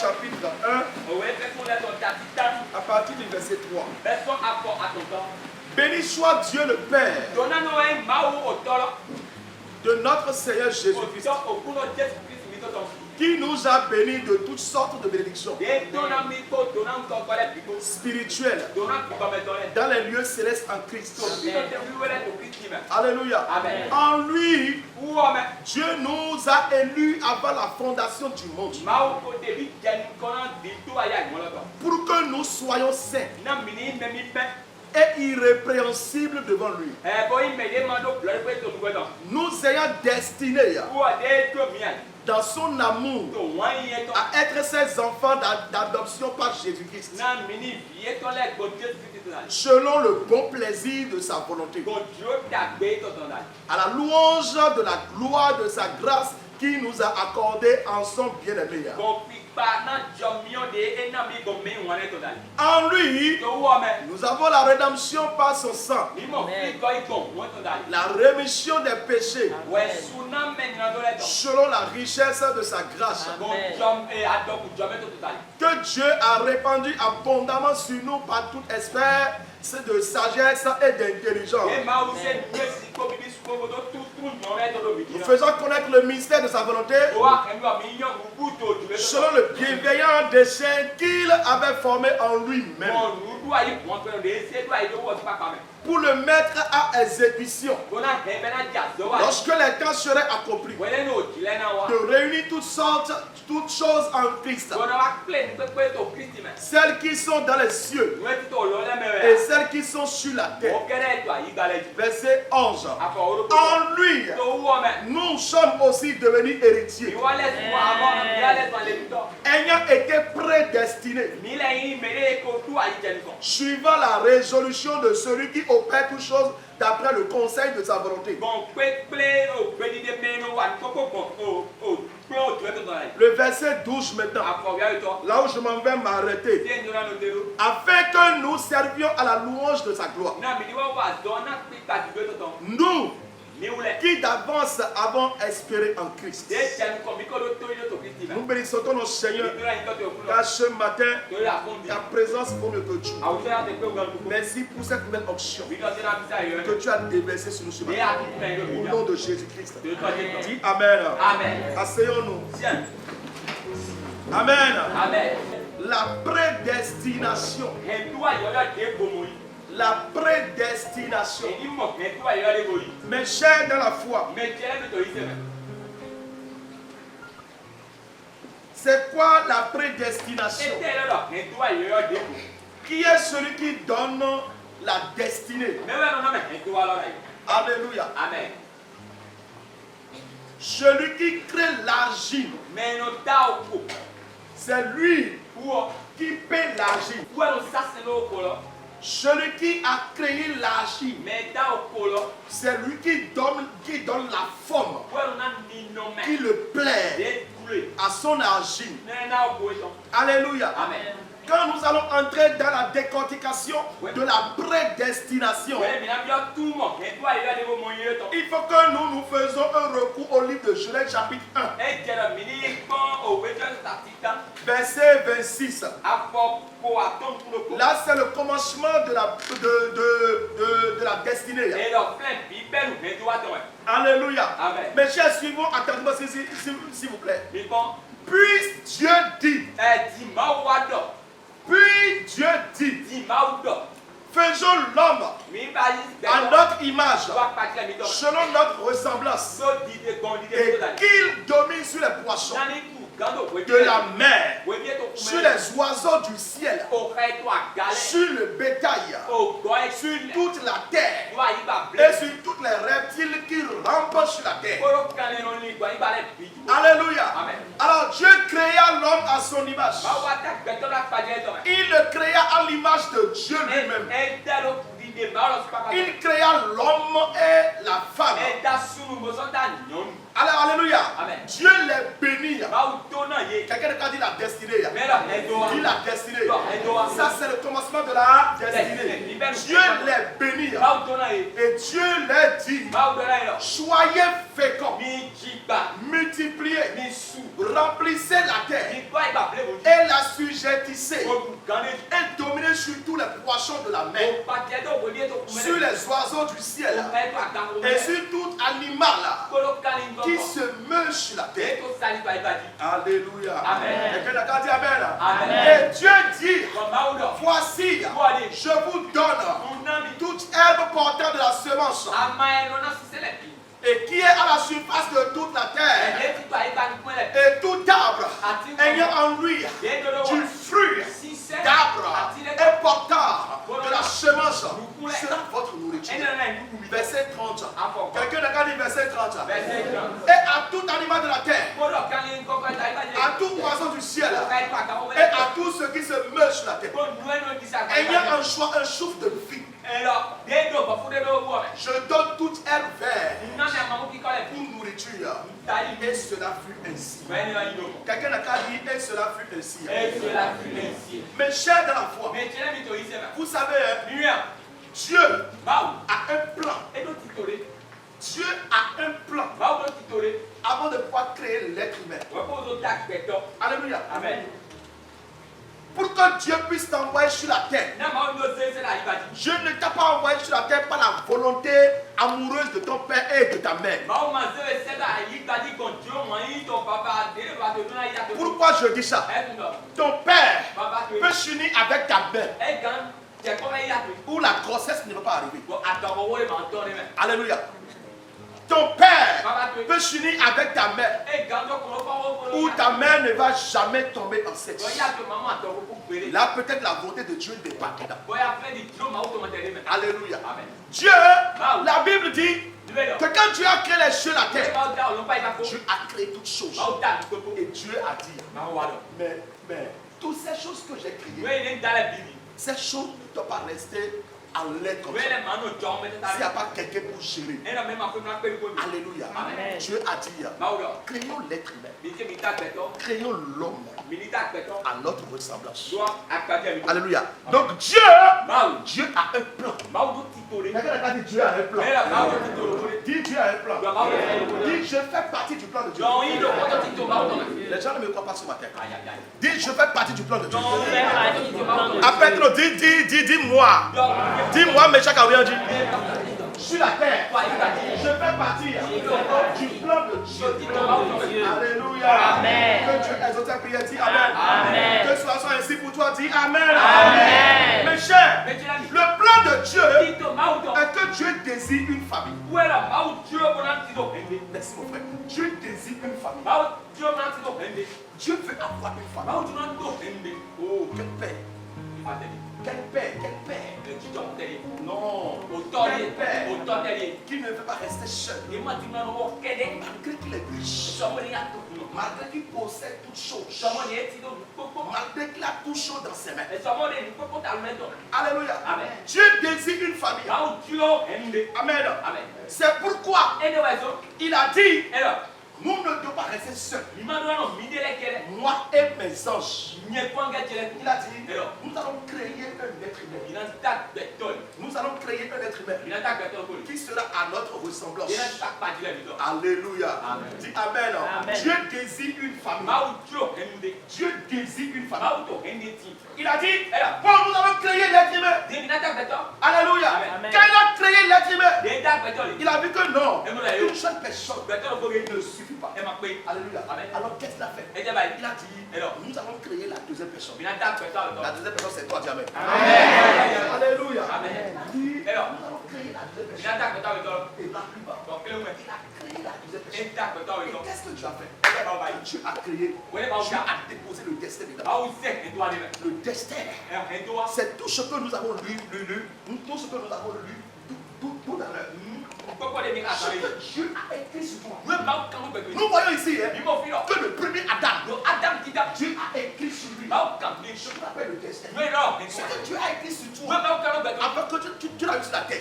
Chapitre 1, à partir du verset 3. Béni soit Dieu le Père de notre Seigneur Jésus-Christ, qui nous a bénis de toutes sortes de bénédictions spirituelles dans les lieux célestes en Christ. Alléluia. Amen. En lui, Dieu nous a élus avant la fondation du monde pour que nous soyons saints et irrépréhensibles devant lui, nous ayant destinés dans son amour à être ses enfants d'adoption par Jésus-Christ, selon le bon plaisir de sa volonté, à la louange de la gloire de sa grâce qui nous a accordé en son bien-aimé. En lui, nous avons la rédemption par son sang, la rémission des péchés, selon la richesse de sa grâce, que Dieu a répandu abondamment sur nous par toute espèce de sagesse et d'intelligence. Nous faisons connaître le mystère de sa volonté selon le bienveillant dessein qu'il avait formé en lui-même pour le mettre à exécution lorsque les temps seraient accomplis, de réunir toutes choses en Christ, celles qui sont dans les cieux et celles qui sont sur la terre. Verset 11. En lui, nous sommes aussi devenus héritiers, ayant été prédestinés suivant la résolution de celui qui opère toutes choses d'après le conseil de sa volonté. Le verset 12 maintenant, là où je m'en vais m'arrêter, afin que nous servions à la louange de sa gloire. Nous qui d'avance avons espéré en Christ. Nous bénissons ton Seigneur, car ce matin, ta présence vaut mieux que tout. Merci pour cette nouvelle option que tu as déversée sur nous ce matin. Au nom de Jésus-Christ. Dis Amen. Asseyons-nous. Amen. La prédestination. La prédestination. Mes chers dans la foi, c'est quoi la prédestination? Qui est celui qui donne la destinée? Alléluia. Amen. Celui qui crée l'argile, c'est lui qui paie l'argile. Celui qui a créé l'argile, c'est lui qui donne la forme, qui le plaît à son argile. Alléluia. Amen. Quand nous allons entrer dans la décortication de la prédestination, il faut que nous faisons un recours au livre de Genèse chapitre 1, verset 26. Là, c'est le commencement de la destinée. Alléluia. Amen. Mes chers, suivons attentivement s'il vous plaît. Puis Dieu dit, faisons l'homme à notre image, selon notre ressemblance, et qu'il domine sur les poissons de la mer, sur les oiseaux du ciel, sur le bétail, sur toute la terre et sur tous les reptiles qui rampent sur la terre. Alléluia. Amen. Alors Dieu créa l'homme à son image. Il le créa à l'image de Dieu lui-même. Il créa l'homme et la femme. Alors, alléluia. Dieu les bénit. Quelqu'un a dit la destinée. Dit la destinée. Ça, c'est le commencement de la destinée. Dieu les bénit. Et Dieu les dit, soyez féconds, multipliez, remplissez la terre et la sujettissez et dominez sur tous les poissons de la mer, sur les oiseaux du ciel et sur tout animal qui se meut sur la terre. Alléluia. Amen. Et Dieu dit, voici, je vous donne toute herbe portant de la semence et qui est à la surface de toute la terre, et tout arbre ayant en lui du fruit d'arbre et portant de la semence sera votre nourriture. Verset 30. Quelqu'un n'a dit verset 30. Et à tout animal de la terre, à tout oiseau du ciel, et à tout ce qui se meut sur la terre, ayant en soi un souffle de vie, je donne toute herbe verte pour nourriture. Et cela fut ainsi. Quelqu'un n'a qu'à dire et cela fut ainsi. Mes chers de la foi, vous savez, Dieu a un plan. Dieu a un plan avant de pouvoir créer l'être humain. Alléluia. Amen. Pour que Dieu puisse t'envoyer sur la terre, Dieu ne t'a pas envoyé sur la terre par la volonté amoureuse de ton père et de ta mère. Pourquoi je dis ça? Ton père peut s'unir avec ta mère, où la grossesse ne va pas arriver. Alléluia. Ton père peut s'unir avec ta mère, où ta mère ne va jamais tomber enceinte. Là, peut-être la volonté de Dieu n'est pas là. Alléluia. Dieu, la Bible dit que quand Dieu a créé les cieux et la terre, Dieu a créé toutes choses. Et Dieu a dit, mais toutes ces choses que j'ai créées, ces choses ne doivent pas rester en l'air comme ça. S'il n'y a pas quelqu'un pour gérer. Alléluia. Amen. Dieu a dit, créons l'être humain, créons l'homme à notre ressemblance. Alléluia. Donc Dieu a un plan. Dieu a un plan. Dis Dieu a un plan. Dis je fais partie du plan de Dieu. Les gens ne me croient pas ce matin. Dis je fais partie du plan de Dieu. Après dis-moi. Dis-moi, mes chers camarades, sur la terre, je fais partie du plan de Dieu. Alléluia. Amen. Que Dieu exauce ta prière, dis Amen. Amen. Que cela soit ainsi pour toi, dis Amen. Amen. Mes chers, le plan de Dieu est que Dieu désire une famille. Merci mon frère. Dieu désire une famille. Dieu veut avoir une famille. Oh, quel père. Quel père, non, quel père qui ne veut pas rester seul, malgré qu'il est riche, malgré qu'il possède toutes choses, malgré qu'il a tout chose dans ses mains. Alléluia. Amen. Dieu désire une famille. Amen. C'est pourquoi il a dit, nous ne devons pas rester seuls. Moi et mes anges. Il a dit, nous allons créer un être humain. Nous allons créer un être humain qui sera à notre ressemblance. Alléluia. Amen. Dis Amen. Amen. Dieu désire une famille. Dieu désire une famille. Il a dit, bon, nous allons créer l'être humain. Alléluia. Amen. Quand il a créé l'être humain, il a vu que non, une seule personne ne suffit pas. Alléluia. Amen. Alors qu'est-ce qu'il a fait? Il a dit, nous allons créer la deuxième personne. La deuxième personne, c'est toi, dis Amen. Amen. Alléluia. Amen. Nous allons créer la deuxième personne. Et la plupart, il a créé la deuxième personne. Et qu'est-ce que Dieu a fait? Dieu a créé, Dieu a déposé le destin dedans. Le destin, c'est tout ce que nous avons lu, tout ce que nous avons lu, tout dans le Dieu a écrit sur toi. Nous voyons ici que le premier Adam, Dieu a écrit sur lui. Ce qu'on appelle le destin. Ce que Dieu a écrit sur toi, avant que tu l'as eu sur la terre,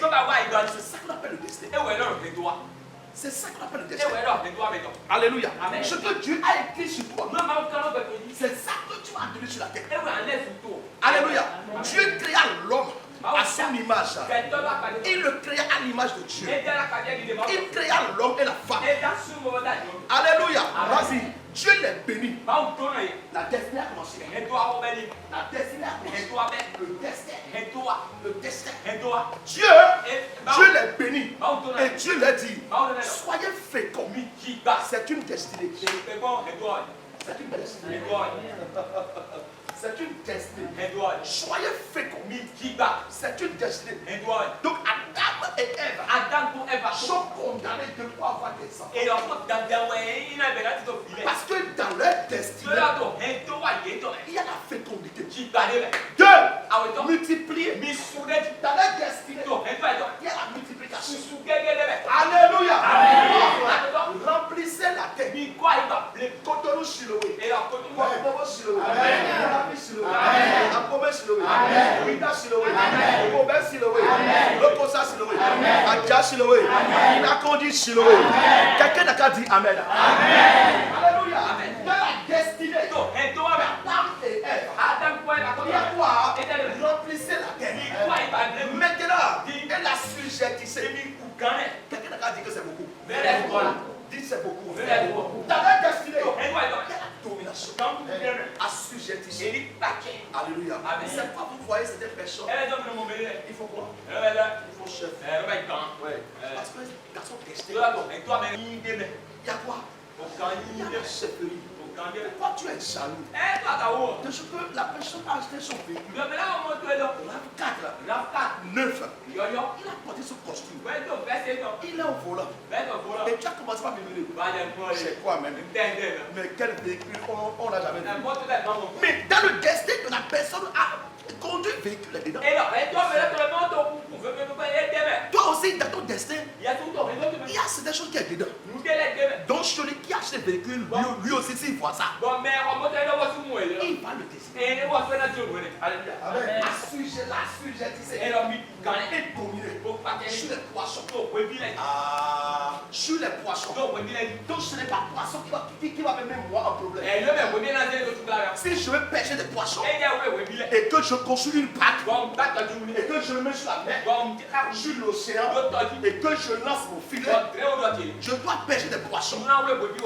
c'est ça qu'on appelle le destin. C'est ça qu'on appelle le destin. Alléluia. Ce que Dieu a écrit sur toi, c'est ça que tu vas donner sur la terre. Alléluia. Dieu créa l'homme à son image. Il le créa à l'image de Dieu. Il créa l'homme et la femme. Alléluia. Vas-y. Dieu les bénit. La destinée a commencé. La destinée a commencé. Le destin. Dieu les bénit. Et Dieu leur dit, soyez féconds. C'est une destinée. C'est une destinée. C'est une destinée. Soyez féconds. C'est une destinée. Donc Adam et Ève sont condamnés de ne pas avoir des enfants. Parce que dans leur destinée, il y a la fécondité. Deux, multiplier. Dans leur destinée, il y a la multiplication. Alléluia. Remplissez la terre. Cotonou Siloé. Cotonou Siloé. Apomé Siloé. Rita Siloé. Robert Siloé. Loposa Siloé. Adja Siloé. Inakondi Siloé. Quelqu'un n'a qu'à dire Amen. Alléluia. Dans la destinée d'Adam et Ève, il y a quoi? Remplissez la terre. Maintenant, elle a sujettissé. Quelqu'un n'a qu'à dire que c'est beaucoup. Dites c'est beaucoup. Dans la destinée, il y a la domination. Assujettissé. Alléluia. C'est pas vous voyez certaines personnes. Il faut quoi? Il faut chef. Parce que les garçons testés. Il y a quoi? Il y a la chefferie. Pourquoi tu es jaloux? De ce que la personne a acheté son véhicule. RAV4, 9. Il a porté son costume. Il est au volant. Et tu as commencé par me dire, c'est quoi même? Mais quel véhicule on n'a jamais vu? Mais dans le destin de la personne a conduit le véhicule dedans. Toi aussi, dans ton destin, il y a certaines choses qui sont dedans. Donc celui qui a acheté le véhicule, lui aussi, s'il voit ça, il va le décider. Assujettissez et dominer sur les poissons. Sur les poissons. Donc ce n'est pas poisson qui va me mettre moi en problème. Si je veux pêcher des poissons et que je construis une barque et que je le mets sur la mer, sur l'océan et que je lance mon filet, je dois pêcher des poissons.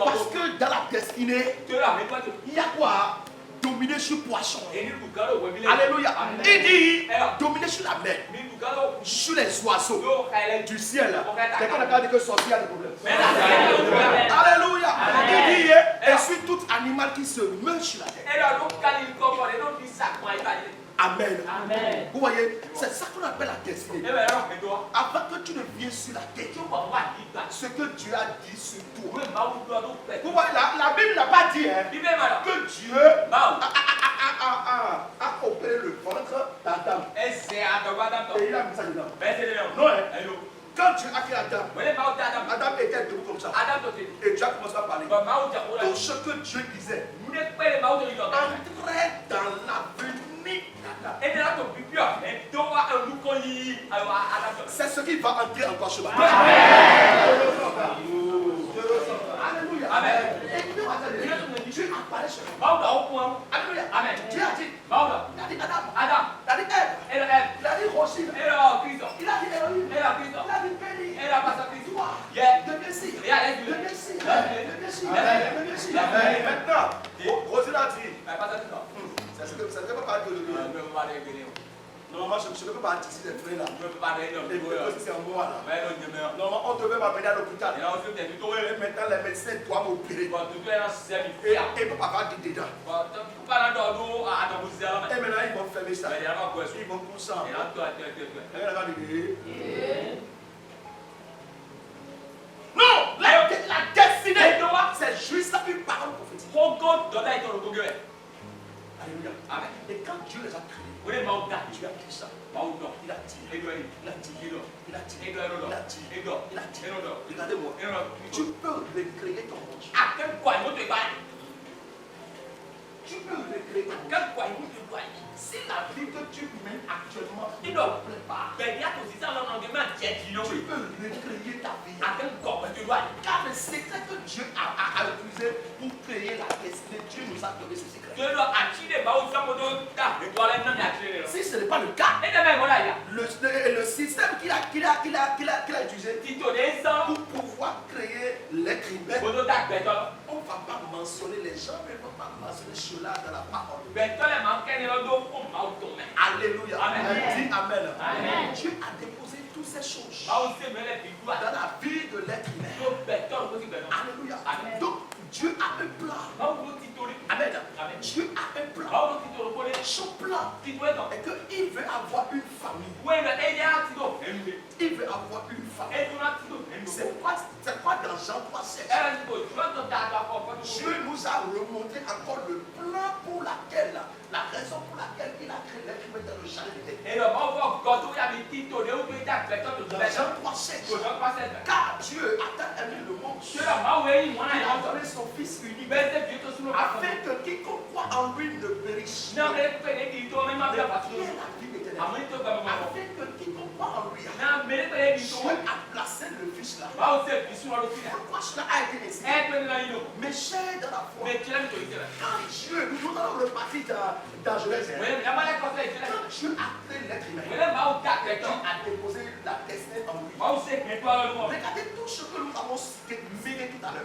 Parce que dans la destinée, il y a quoi? Dominer sur poisson. Alléluia. Il dit dominer sur la mer, sur les oiseaux du ciel. Quelqu'un n'a pas dit que sorcier a des problèmes. Alléluia. Il dit et sur tout animal qui se meut sur la terre. Amen. Vous voyez, c'est ça qu'on appelle la destinée. Avant que tu ne viennes sur la terre, ce que Dieu a dit sur toi. Vous voyez, la Bible n'a pas dit que Dieu a opéré le ventre d'Adam. Et il a mis ça dedans. Non, quand Dieu a créé Adam, Adam était debout comme ça. Et Dieu a commencé à parler. Tout ce que Dieu disait entrait dans l'avenir. C'est ce qui va entrer encore chez toi. Alléluia. Amen. Dieu apparaît chez toi. Alléluia. Amen. Dieu a dit Adam. Il a dit Ève. Il a dit Rochine. Il a dit Elohim. Il a dit Béni. Toi. Deviens ici. Maintenant, Rosine a dit. Ça ne peut pas être de normalement, je ne peux pas anticiper les frères là. Et puis c'est un mois là. Normalement, on devait m'amener à l'hôpital. Et maintenant, les médecins doivent m'opérer. Et ne peut pas avoir dit dedans. Et maintenant, ils vont fermer ça. Ils vont pousser ça. Non, la destinée, c'est juste une parole prophétique. Alléluia. Amen. Et quand Dieu les a créés, Dieu a dit ça. Il a dit. Regardez-moi. Tu peux recréer ton monde. Tu peux recréer créé comme si la vie que tu mènes actuellement ne te plaît pas, tu peux recréer ta vie. Car le secret que Dieu a utilisé pour créer la destinée, Dieu nous a donné ce secret. Si ce n'est pas le cas, le système qu'il a utilisé pour pouvoir créer l'être humain, on ne va pas mentionner les gens, mais on ne va pas mentionner cela dans la parole. Alléluia. Amen. Dis Amen. Amen. Dieu a déposé toutes ces choses dans la vie de l'être humain. Alléluia. Amen. Donc Dieu a un plan. Amen. Dieu a un plan. Son plan est qu'il veut avoir une famille. Il veut avoir une famille. C'est quoi dans Jean 3,16? Dieu nous a remonté encore le plan pour laquelle, la raison pour laquelle il a créé l'être humain dans le jardin d'Éden. Dans Jean 3,16. Car Dieu a tant aimé le monde qu'il a donné son Fils unique afin que quiconque croit en lui ne périsse, mais ait la vie éternelle. Afin que quiconque croit en lui, Dieu a placé le Fils là. Pourquoi cela a été décidé? Mais cher dans la foi, quand Dieu, nous allons repartir dans Genèse, quand Dieu a créé l'être humain, Dieu a déposé la destinée en lui. Regardez tout ce que nous avons cité tout à l'heure.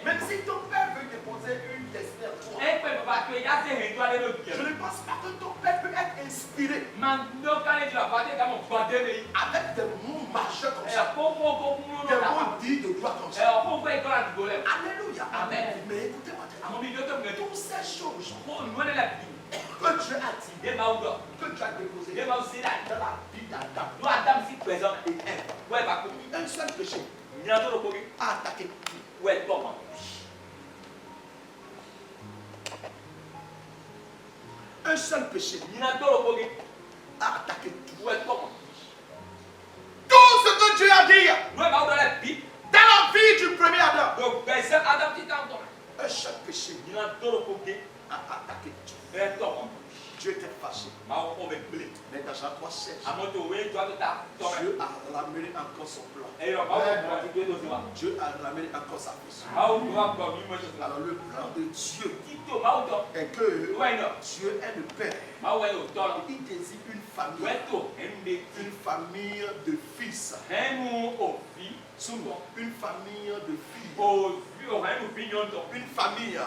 Même si ton père veut déposer une destinée en toi, je ne pense pas que ton père peut être inspiré avec des mots majeurs comme ça, des mots dits de gloire comme ça. Alléluia. Amen. Mais écoutez-moi, toutes ces choses que Dieu a dit, que Dieu a déposé dans la vie d'Adam et Ève, un seul péché a attaqué tout. Un seul péché a attaqué tout. Tout ce que Dieu a dit dans la vie du premier Adam, un seul péché a attaqué tout. Dieu était fâché. Mais dans Jean 3,16, Dieu a ramené encore son plan. Dieu a ramené encore sa mission. Alors le plan de Dieu est que Dieu est le Père. Il désire une famille de fils. Une famille de filles. Une famille où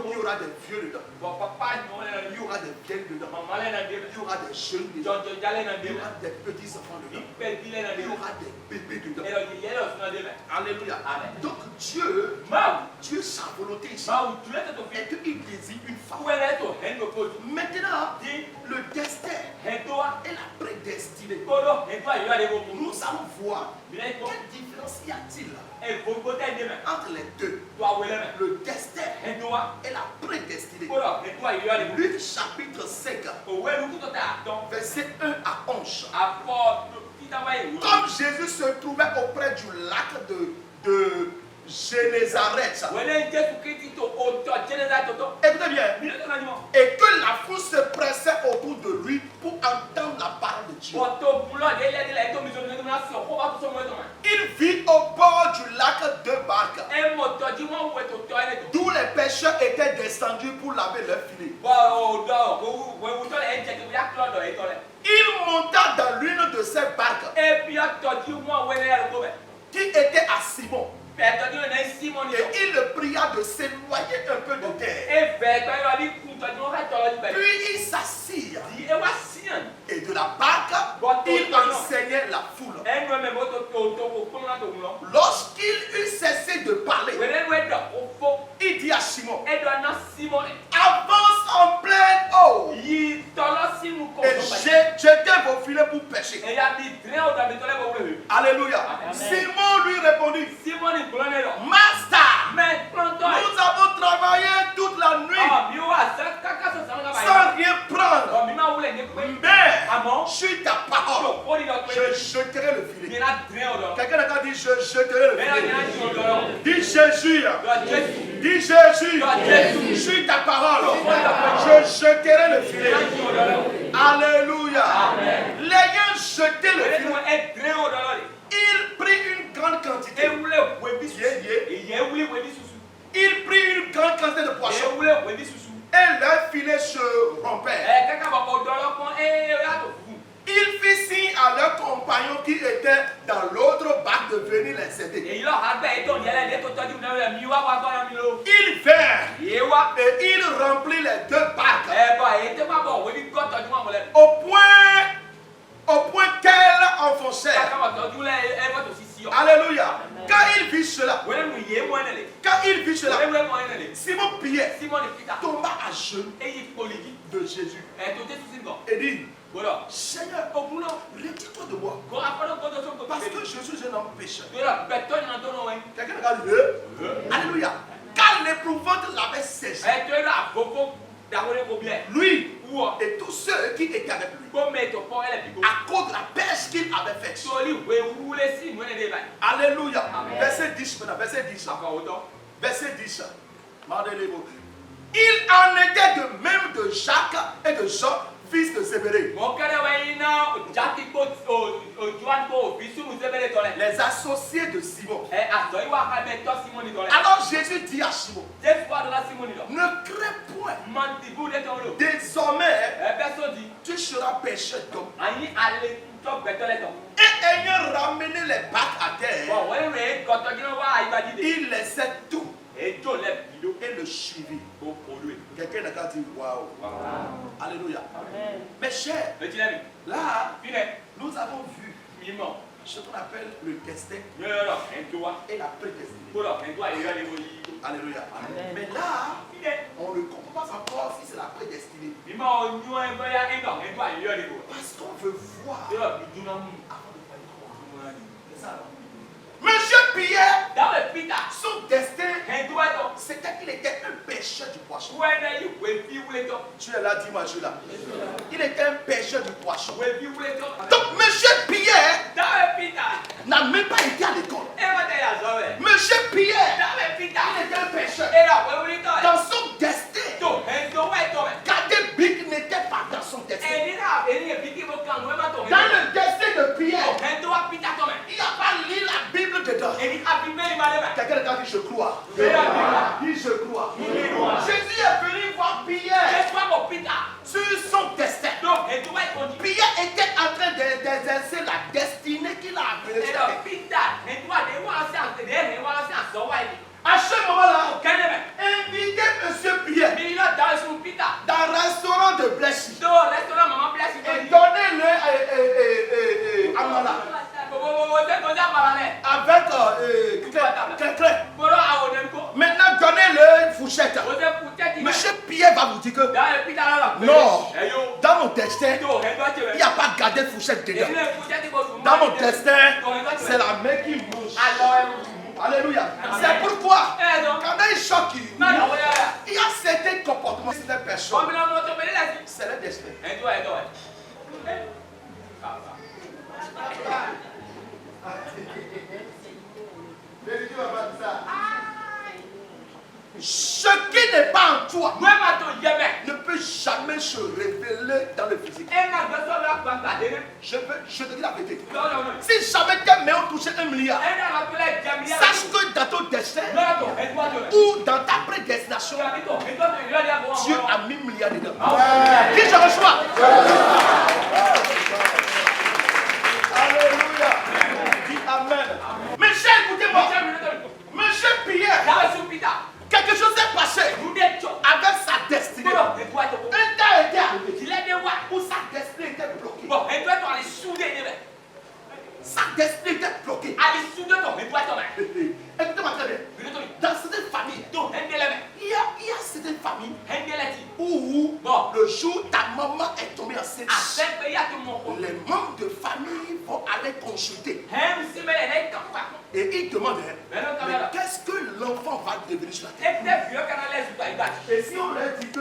il y aura des vieux dedans. Il y aura des vieilles dedans. Il y aura des jeunes dedans. Il y aura des petits enfants dedans. Il y aura des bébés dedans. Alléluia. Donc Dieu, sa volonté ici est qu'il désire une femme. Maintenant, le destin et la prédestinée. Nous allons voir quelle différence y a-t-il entre les deux, le destin et la prédestinée. Luc chapitre 5, verset 1 à 11. Comme Jésus se trouvait auprès du lac de Génézareth. Écoutez bien. Et que la foule se pressait autour de lui pour entendre la parole de Dieu. Il vit au bord du lac deux barques, d'où les pêcheurs étaient descendus pour laver leurs filets. Il monta dans l'une de ces barques qui était à Simon. Et il le pria de s'éloigner un peu de terre. Puis il s'assit. Et de la barque, il enseignait la foule. Lorsqu'il eut cessé de parler, il dit à Simon, avance en pleine eau et jetez vos filets pour pêcher. Alléluia. Simon lui répondit, Master, nous avons travaillé toute la nuit sans rien prendre. Mais sur ta parole, je jeterai le filet. Quelqu'un a dit, je jeterai le filet. Dis Jésus. Dis Jésus, sur ta parole, je jeterai le filet. Alléluia. L'ayant jeté le filet, il prit une grande quantité. Il prit une grande quantité de poissons. Et leur filet se rompait. Il fit signe à leurs compagnons qui étaient dans l'autre bac de venir les aider. Ils vinrent et il remplit les deux bacs. Au point qu'elle enfonçait. Alléluia. Quand il vit cela, Simon Pierre tomba à genoux de Jésus et dit, Seigneur, retire-toi de moi. Parce que je suis un homme pécheur. Quelqu'un regarde. Alléluia. Quand l'épouvante l'avait saisi, lui et tous ceux qui étaient avec lui, à cause de la pêche qu'il avait faite. Alléluia. Verset 10 maintenant. Verset 10. Verset 10. Il en était de même de Jacques et de Jean, fils de Zébédée. Les associés de Simon. Alors Jésus dit à Simon, ne crains point. Désormais, tu seras pêcheur d'hommes. Et ayant ramené les bacs à terre, il laissait tout et le suivit. Quelqu'un n'a qu'à dire waouh. Alléluia. Mes chers, là, nous avons vu ce qu'on appelle le destin et la prédestinée. Alléluia. Mais là, on ne comprend pas encore si c'est la prédestinée. Parce qu'on veut voir. C'est ça. Monsieur Pierre, son destin, c'était qu'il était un pêcheur du poisson. Tu es là, dis-moi, je suis là. Il était un pêcheur du poisson. Donc, Monsieur Pierre n'a même pas été à l'école. Monsieur Pierre, il était un pêcheur. Dans son destin, Cadet Big n'était pas dans son destin. Dans le destin de Pierre, il n'a pas lu la Bible dedans. Quelqu'un a dit je crois. Dit je crois. Jésus est venu voir Pierre sur son destin. Pierre était en train d'exercer la destinée qu'il a appelée. À ce moment-là, invitez Monsieur Pierre dans un restaurant de Blessy et donnez-le Amala avec Clé. Maintenant, donnez-le fourchette. Monsieur Pierre va vous dire que non, dans mon destin, il n'y a pas gardé de fourchette dedans. Dans mon destin, c'est la main qui bouge. Alléluia. C'est pourquoi, quand il choque, il y a certains comportements, certaines personnes. C'est le destin. Ce qui n'est pas en toi ne peut jamais se révéler dans le physique. Je te dis la vérité. Si jamais tes mains ont touché 1 milliard, sache que dans ton destin ou dans ta prédestination, Dieu a mis 1 milliard dedans. Qui je reçois? Alléluia. Dis Amen. Mes chers, écoutez-moi. Monsieur Pierre, quelque chose s'est passé avec sa destinée. Un temps était arrivé où sa destinée était bloquée. Sa destinée était bloquée. Écoutez-moi très bien. Dans certaines familles, il y a certaines familles où le jour ta maman est tombée enceinte, les membres de famille vont aller consulter. Et ils demandent, mais qu'est-ce que l'enfant va devenir sur la terre? Et si on leur dit que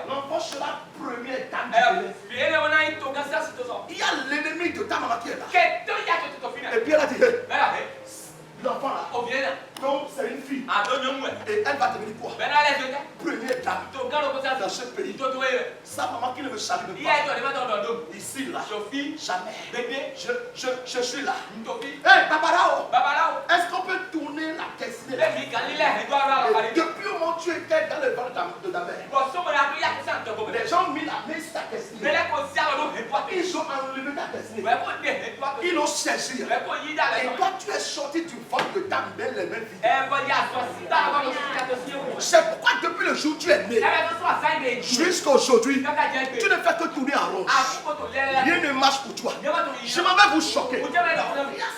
l'enfant sera première dame du pays, il y a l'ennemi de ta maman qui est là. Et puis elle a dit, l'enfant là, donc c'est une fille. Et elle va devenir quoi? Première dame dans ce pays. Sa maman qui ne me salue pas. Ici, là. Jamais. Je suis là. Hey, Babarao. Est-ce qu'on peut tourner la destinée? Depuis au moment où tu étais dans le ventre de ta mère, les gens ont mis la main sur ta destinée. Ils ont enlevé ta destinée. Ils l'ont saisi. Et toi, tu es sorti du ventre de ta mère les mains vides. C'est pourquoi depuis le jour où tu es né, jusqu'à aujourd'hui, tu ne fais que tourner en rond. Rien ne marche pour toi. Je m'en vais vous choquer. Il y a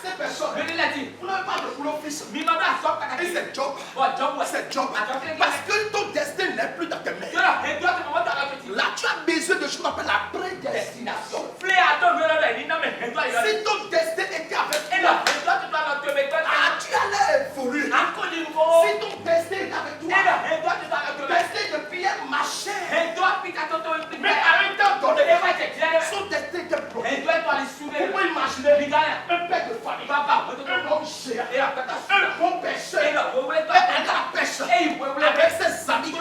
ces personnes, vous n'avez pas de boulot fils. Et c'est job. C'est job. Parce que ton destin n'est plus dans tes mains. Là, tu as besoin de ce qu'on appelle la prédestination. Si ton destin était avec toi, tu allais évoluer. Si ton destin est avec toi, destin de Pierre marchait. Mais à un temps donné, son destin était bloqué. Vous pouvez imaginer un père de famille, un homme géant, un bon pêcheur, un grand pêcheur, avec ses amis,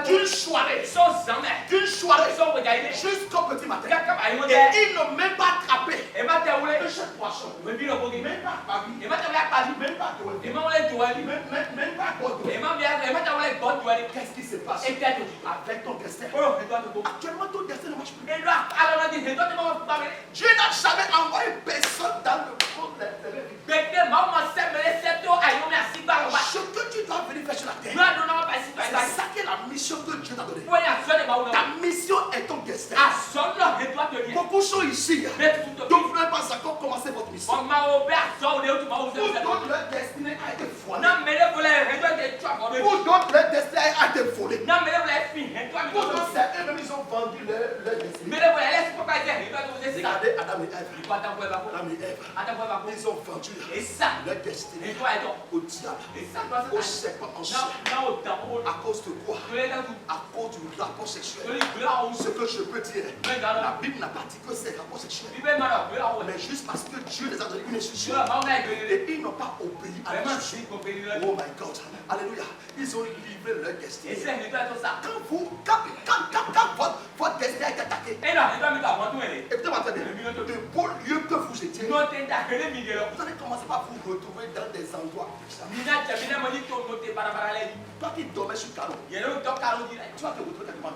d'une soirée jusqu'au petit matin. Et il ne même pas attrapé un seul poisson, même pas paris, même pas doué, même pas godoué. Qu'est-ce qui se passe avec ton destin? Actuellement, ton destin ne marche plus. Dieu n'a jamais envoyé personne dans le monde de ce que tu dois venir faire sur la terre, c'est ça qui est la mission que Dieu t'a donnée. Ta mission est ton destin. Beaucoup sont ici. Donc vous n'avez pas encore commencé votre mission. Pour d'autres, leur destinée a été voilée. Pour d'autres, leur destinée a été volée. Pour d'autres, c'est eux-mêmes, ils ont vendu leur destinée. Regardez Adam et Ève. Ils ont vendu leur destinée au diable, au serpent en chair. À cause de quoi? À cause du rapport sexuel. Ce que je peux dire, la Bible n'a pas dit que c'est rapport sexuel, mais juste parce que Dieu les a donné une instruction et ils n'ont pas obéi à l'instruction. Oh my God, alléluia. Ils ont livré leur destinée. Quand votre destinée a été attaquée, écoutez-moi, de beaux lieux que vous étiez, vous allez commencer par vous retrouver dans des endroits bizarres. Toi qui dormais sur Caron, tu vas te retrouver quelque part.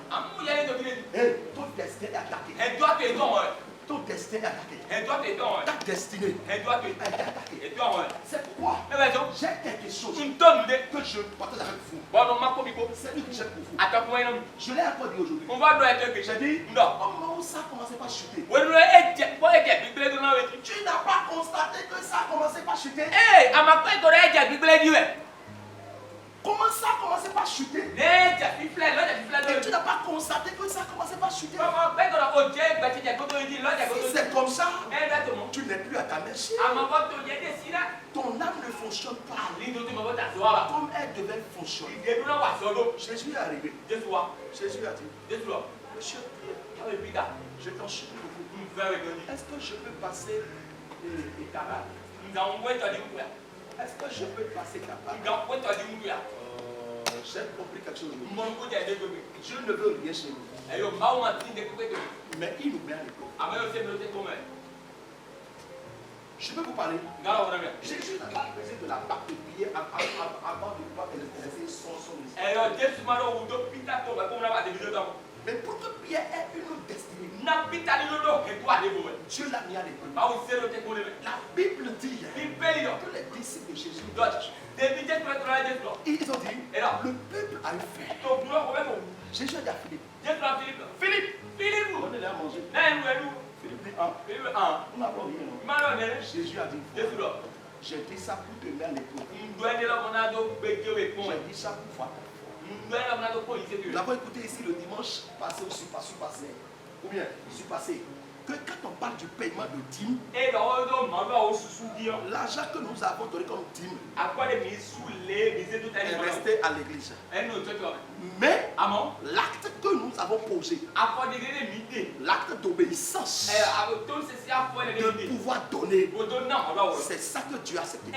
Ton destin est attaqué. Ton destin est attaqué. Ta destinée est attaquée. C'est pourquoi j'ai quelque chose que je partage avec vous. C'est une richesse pour vous. Je l'ai encore dit aujourd'hui. J'ai dit, comment ça a commencé par chuter? Tu n'as pas constaté que ça a commencé par chuter? Comment ça a commencé par chuter? Et tu n'as pas constaté que ça a commencé par chuter? Si c'est comme ça, tu n'es plus à ta merci. Ton âme ne fonctionne pas comme elle devait fonctionner. Jésus est arrivé. Jésus a dit, Monsieur Pierre, je t'en supplie beaucoup. Est-ce que je peux passer les camarades? Est-ce que je peux passer capable? J'ai compris quelque chose. Dieu ne veut rien chez nous. Mais il nous met à l'école. Je peux vous parler. Jésus n'a pas besoin de la barque de billets avant de pouvoir exercer son ministère. Mais pour que Pierre ait une destinée, Dieu l'a mis à l'épreuve. La Bible dit que les disciples de Jésus, ils ont dit, le peuple a eu faim. Jésus a dit à Philippe, donnez-les à manger. Philippe dit, on n'a pas rien. Jésus a dit, j'ai dit ça pour te mettre à l'épreuve. J'ai dit ça pour voir. Nous avons écouté ici le dimanche passé ou passé. Ou bien, passé. Que quand on parle du paiement de dîmes, l'argent que nous avons donné comme dîme est resté à l'église. Mais l'acte que nous avons posé, l'acte d'obéissance, de pouvoir donner, c'est ça que Dieu a accepté.